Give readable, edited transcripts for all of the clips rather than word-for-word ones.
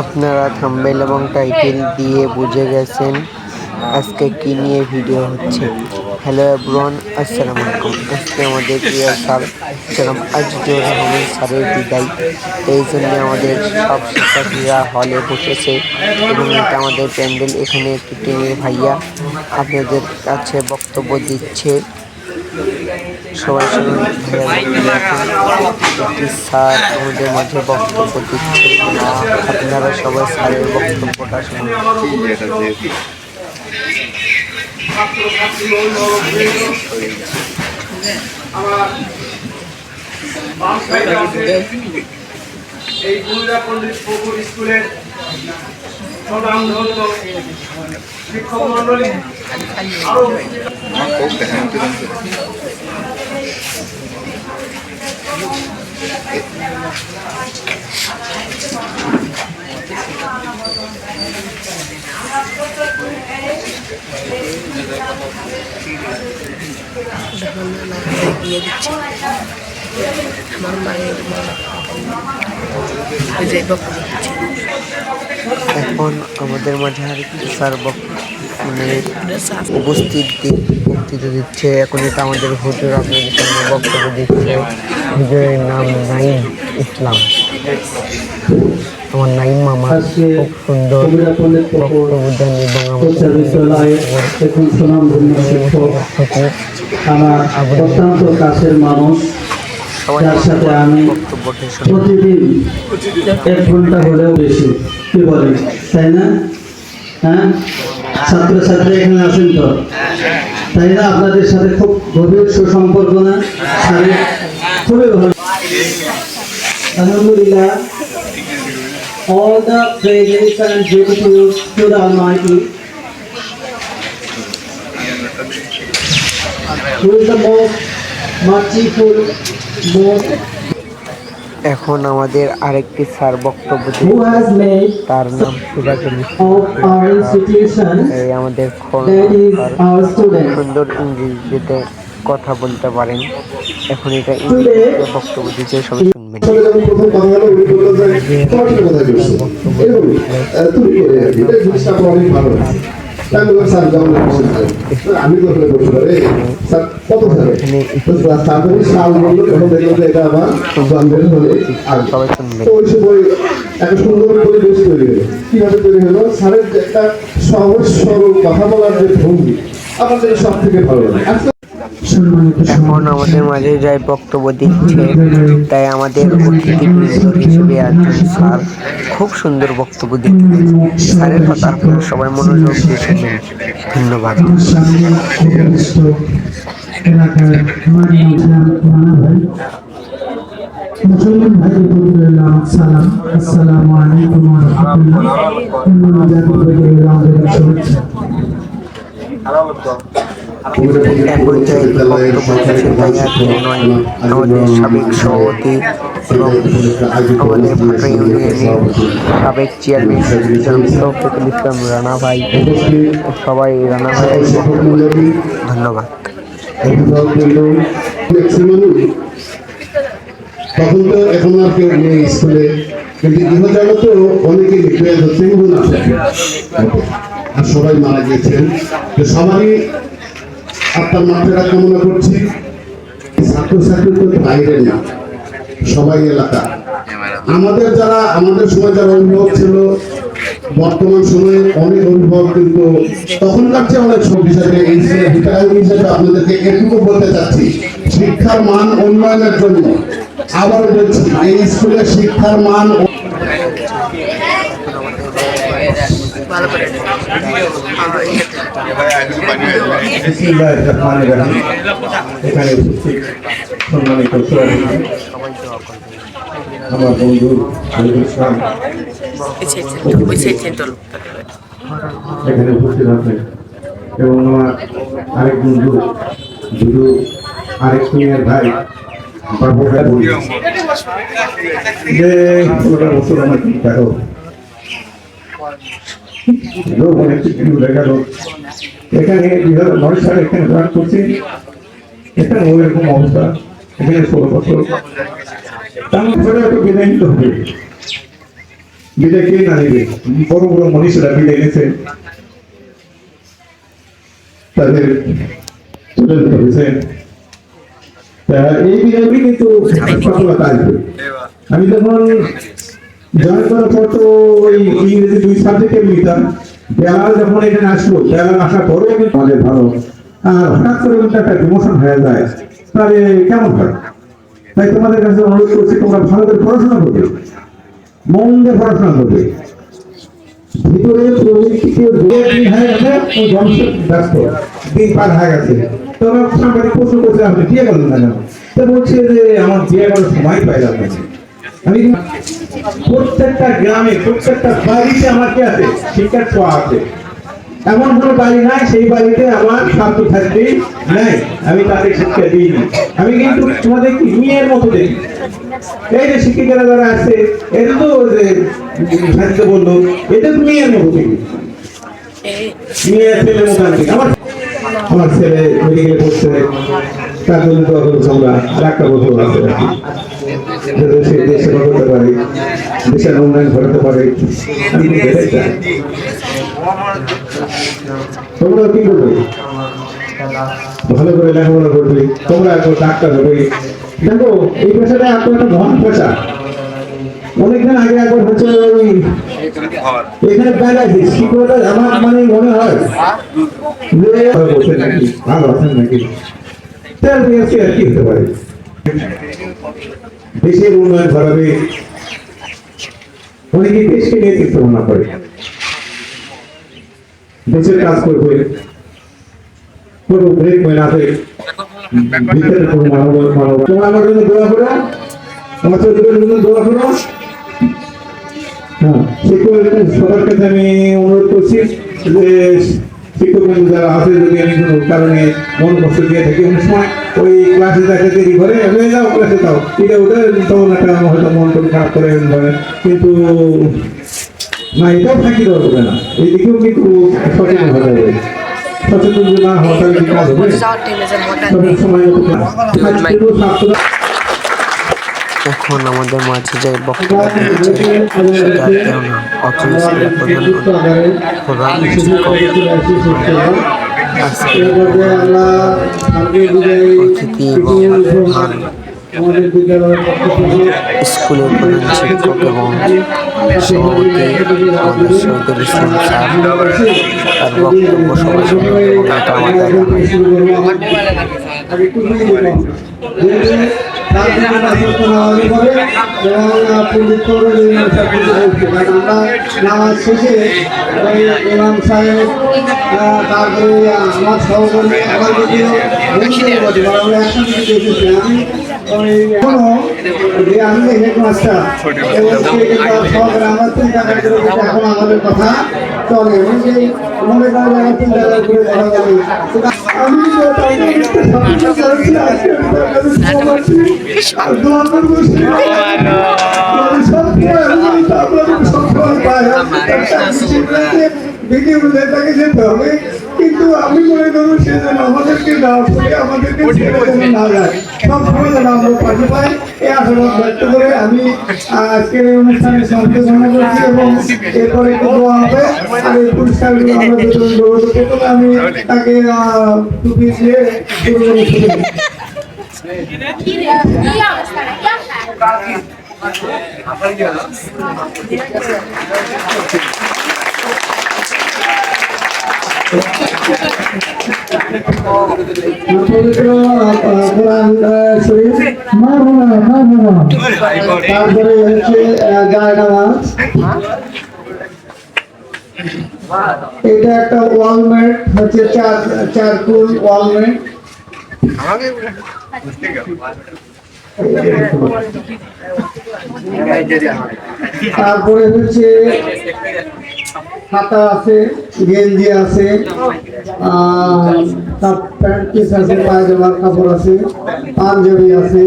আপনারা থাম্বনেল এবং টাইটেল দিয়ে বুঝে গেছেন আজকে কি নিয়ে ভিডিও হচ্ছে। হ্যালো এভরিওয়ান, আসসালামু আলাইকুম। আজকে আমাদের প্রিয় স্যার জনাব আজিজুর রহমান স্যারের বিদায়। এই জন্য আমাদের সব শিক্ষার্থীরা হলে বসেছে এবং এটা আমাদের প্যান্ডেল। এখানে একটি টিনের ভাইয়া আপনাদের কাছে বক্তব্য দিচ্ছে। সবাই শুনুন। একটি স্যার আমাদের মাঝে বক্তব্য দিচ্ছে, আপনারা সবাই স্যারের বক্তব্যটা শুনুন। এই গুরুদা পণ্ডিত পুকুর স্কুলের স্বনামধন্য শিক্ষক মন্ডলী আরো এখন আমাদের মাঝে আরেকটি স্যার বক্তৃতা দিচ্ছে। এখন এটা আমাদের হুজুর আপনাদের সামনে বক্তব্য দিচ্ছে। হুজুরের নাম নাইম ইসলাম। আমার নাইম মামা খুব সুন্দর বক্তব্য দেন এবং আমার অত্যন্ত কাছের মানুষ, যার সাথে আমি প্রতিদিন 1 ঘন্টা হলেও বেশি, কি বলেন তাই না? হ্যাঁ, ছাত্রছাত্রী এখানে আছেন তো, তাই না? আপনাদের সাথে খুব গভীর সুসম্পর্ক না? খুবই ভালো, আলহামদুলিল্লাহ। All the praises and gratitude to the Almighty, who is the most merciful, most. এখন আমাদের আরেকটি স্যার বক্তব্য who has made তার নাম সুরাজুল of our institution, আমাদের that is our students. সুন্দর ইংরেজিতে কথা বলতে পারেন। এখন এটা ইংরেজিতে বক্তব্য দিতে সবাই শুনবেন। আমি তো স্যার কত সাল বললো তখন দেখলো যে এটা আমার বান্ধবের হলে ওই সময় একটা সুন্দর পরিবেশ তৈরি হলো। কিভাবে তৈরি হলো? স্যারের যে একটা সহজ সরল কথা বলার যে ভঙ্গি আমাদের সব থেকে ভালো লাগে। এখন আমাদের মাঝে যাই বক্তব্য দিচ্ছে, তাই আমাদের অতিথি হিসেবে একজন স্যার খুব সুন্দর বক্তব্য দিচ্ছে। স্যারের কথা আপনারা সবাই মনোযোগ দিয়ে শুনবেন। ধন্যবাদ। মুসলমান ভাইদের প্রতি সালাম, আসসালামু আলাইকুম ওয়া রাহমাতুল্লাহ। আমাদের সাবেক সভাপতি এবং আমাদের ভাটা ইউনিয়নের সাবেক চেয়ারম্যান শফিকুল ইসলাম রানা ভাই, সবাই রানা ভাই, ধন্যবাদ। তখন তো এখন আর কেউ নেই স্কুলে, কিন্তু গৃহজগৎ তো অনেকে আর সবাই মারা গিয়েছেন। সবারই আপনার মাত্রা কামনা করছি। ছাত্রছাত্রী তো বাইরে না, সবাই এলাকা। আমাদের সময় যারা অভিভাবক ছিল, বর্তমান সময়ে অনেক অভিভাবক কিন্তু তখনকার চেয়ে অনেক সব হিসাবে এই হিসাবে আপনাদেরকে এটুকু বলতে চাচ্ছি, শিক্ষার মান উন্নয়নের জন্য আবার বলছি, এই স্কুলের শিক্ষার মান আমার বন্ধু ইসলাম এখানে উপস্থিত আছেন এবং আমার আরেক বন্ধু আরেক সিনিয়র ভাই এখানে 2009 সালে এখানে জয়েন করছি। এখানে ওরকম অবস্থা, এখানে 16 বছর তার বিদায় নিতে হবে। বিদায় কে না নেবে? বড় বড় মনীষীরা বিদায় নিয়েছে, তাদের তুলে দিতে হয়েছে। এই বিদায়ই কিন্তু সফলতা আসবে। আমি যখন জয়েন করার পর তো ওই ইংরেজি 2 সাবজেক্টে নিতাম, বেলাল যখন এখানে আসলো, বেলাল আসার পরে আমি তাদের ভালো, আর হঠাৎ করে কিন্তু একটা ডিমোশন হয়ে যায়, তাহলে কেমন হয়? তাই তোমাদের কাছে অনুরোধ করছি, তোমরা ভালো করে পড়াশোনা করবে, মন দিয়ে পড়াশোনা করবে। ভিতরে প্রবৃত্তিকে হয়ে গেছে, ও ধ্বংস ব্যস্ত, দিন পার হয়ে গেছে। তবে সাংবাদিক প্রশ্ন করছে, আপনি বিয়ে করলেন না কেন? তো বলছে যে আমার বিয়ে করার সময় পাইলাম না। আমি প্রত্যেকটা গ্রামে, প্রত্যেকটা বাড়িতে আমার কি আছে? শিক্ষার ছোঁয়া আছে। এমন কোনো বাড়ি নাই সেই বাড়িতে আমার ছাত্রছাত্রী নাই, আমি তাদের শিক্ষা দিইনি। আমি কিন্তু তোমাদের কি মেয়ের মতো দেখি। এই যে শিক্ষিকারা যারা আছে, এটা তো সাহিত্য বললো, এটা তো মেয়ের মতো দেখি, মেয়ের ছেলের মতো আনছি। আমার ছেলে মেডিকেলে পড়ছে, তার জন্য তো আমরা আর একটা বছর আছে আর কি, দেশে সেবা করতে পারি, দেশের উন্নয়ন ঘটাতে পারি। আমি এটাই চাই। তোমরা কি করবে? ভালো করে লেখাপড়া করবে, তোমরা এখন ডাক্তার হবে। দেখো এই পেশাটা এত একটা মহান পেশা। অনেকদিন আগে একবার হচ্ছে ওই এখানে বেড়াইছি, শিক্ষকতা আমার মানে মনে হয় যে বলছেন নাকি, ভালো আছেন নাকি, তেল পেয়েছি আর কি হতে পারে। দেশের উন্নয়ন ঘটাবে, অনেকে দেশকে নিয়ে চিন্তা ভাবনা করে, দেশের কাজ করবে, কোনো ব্রেক মেলাতে ভিতরে কোনো মানব তোমরা আমার জন্য দোয়া করো, আমার চোখের জন্য দোয়া করো। হ্যাঁ, শিক্ষক সবার কাছে আমি অনুরোধ করছি যে শিক্ষক যারা আছে, যদি আমি কোনো কারণে মন কষ্ট দিয়ে থাকি, অনেক সময় ওই ক্লাসে যাকে দেরি করে হয়ে যাও, ক্লাসে যাও, এটা ওটা তখন একটা হয়তো মন টন খারাপ করে ধরে, কিন্তু না এটাও থাকি দরকার না, এই দিকেও কিন্তু সচেতন হতে হবে। সচেতন না হওয়া তাহলে কি কাজ হবে? সব সময় এখন আমাদের মাঝে যে বক্তব্য দিচ্ছে সেটা কেউ না, অথচ ছিলেন প্রধান শিক্ষক। আজকে অতিথি এবং প্রধান স্কুলের প্রধান শিক্ষক এবং সভাপতি আমাদের শহীদুল ইসলাম স্যার, তার বক্তব্য সবাই শুনবে এবং এটা আমার দেখা নামাজ শেষে ইমাম সাহেব, তারপরে আমার সহকর্মী, আমার যদিও আমরা একসাথে দেখেছি। আমি এখনো যে আমি হেডমাস্টার আমার চিন্তা এখন আমাদের কথা চলে, মনে করেন আমার চিন্তা করে কথা বলি। আমি ভিডিওটাকে যেতে হবে, কিন্তু আমি মনে করবো সে যেন আমাদেরকে না করে, আমাদেরকে না যায়, সবসময় যেন আমরা পাশে পাই, এই আশীর্বাদ ব্যক্ত করে আমি আজকের এই অনুষ্ঠানে সঞ্চালনা করছি। এবং এরপরে একটু দেওয়া হবে, আর এই পুরস্কারগুলো আমরা বিতরণ করবো। প্রথমে আমি তাকে টুপি দিয়ে তারপরে হচ্ছে গায়ে নামাজ, এটা একটা ওয়ালমেট হচ্ছে, চারকুল ওয়ালমেট। তারপরে হচ্ছে খাতা আছে, গেঞ্জি আছে, প্যান্ট পিস আছে, পায়জামার কাপড় আছে, পাঞ্জাবি আছে,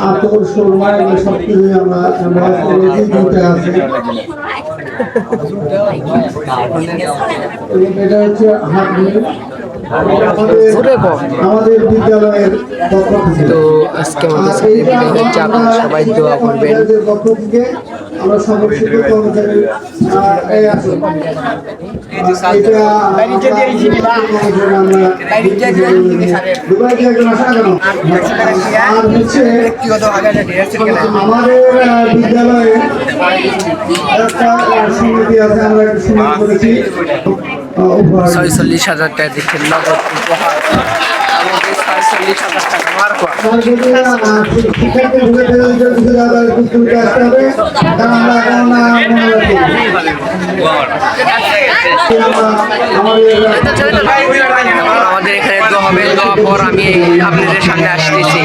আতর সুরমা, এগুলো সব কিছু আমরা দুটো আছে। এটা হচ্ছে হাত আমাদের বিদ্যালয়ের পক্ষ থেকে তো আজকে আমাদের সাথে ভিডিও হচ্ছে, আপনারা সবাই দোয়া করবেন। পক্ষ থেকে আমরা সকল শিক্ষক কর্মচারী এই আসুন। আমাদের বিদ্যালয়ে একটা সমিতি আছে, আমরা একটা সমিতি করেছি 46,000 টাকা দিচ্ছেন নগদ উপহার। আমাদের 46,000 টাকা মার্কা। শিক্ষার্থী ঢুকে আসতে হবে, কারণ আমরা এখন আমাদের এখানে দোয়া হবে, দোয়া পর আমি আপনাদের সামনে আসতেছি।